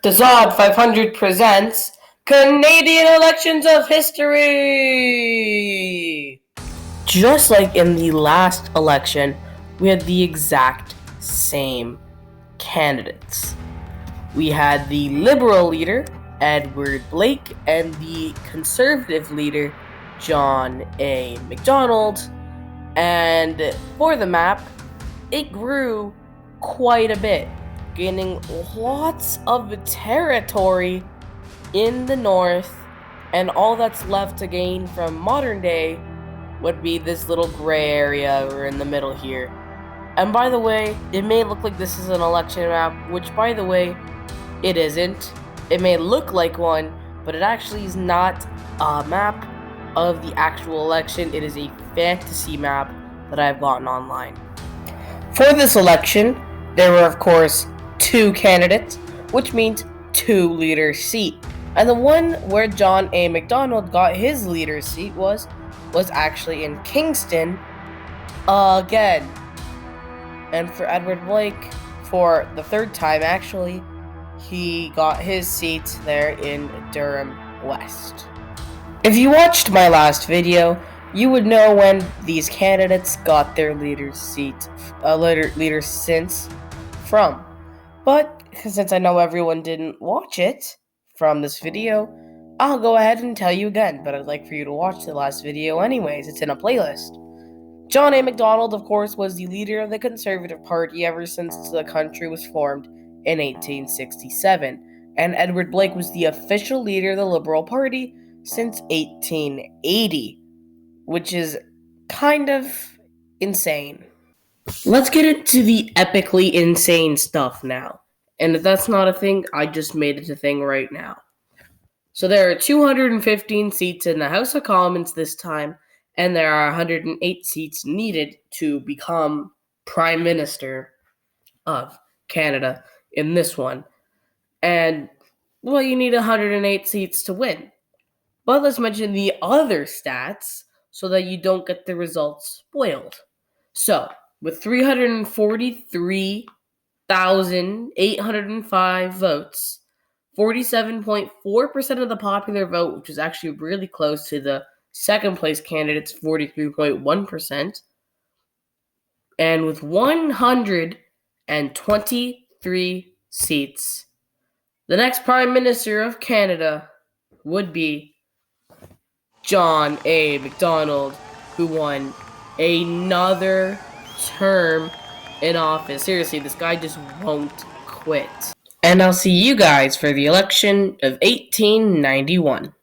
The Zod 500 presents Canadian Elections of History! Just like in the last election, we had the exact same candidates. We had the Liberal leader, Edward Blake, and the Conservative leader, John A. Macdonald. And for the map, it grew quite a bit, gaining lots of territory in the north, and all that's left to gain from modern day would be this little gray area or in the middle here. And by the way, it may look like this is an election map, which by the way, it isn't. It may look like one, but it actually is not a map of the actual election. It is a fantasy map that I've gotten online. For this election, there were of course two candidates, which means two leader seat. And the one where John A. Macdonald got his leader seat was actually in Kingston again. And for Edward Blake, for the third time actually, he got his seat there in Durham West. If you watched my last video, you would know when these candidates got their leader since from. But since I know everyone didn't watch it from this video, I'll go ahead and tell you again, but I'd like for you to watch the last video anyways. It's in a playlist. John A. Macdonald, of course, was the leader of the Conservative Party ever since the country was formed in 1867, and Edward Blake was the official leader of the Liberal Party since 1880, which is kind of insane. Let's get into the epically insane stuff now. And if that's not a thing, I just made it a thing right now. So there are 215 seats in the House of Commons this time, and there are 108 seats needed to become Prime Minister of Canada in this one. And, well, you need 108 seats to win. But let's mention the other stats so that you don't get the results spoiled. So, with 343,805 votes, 47.4% of the popular vote, which is actually really close to the second place candidate's 43.1%, and with 123 seats, the next Prime Minister of Canada would be John A. Macdonald, who won another term in office. Seriously, this guy just won't quit. And I'll see you guys for the election of 1891.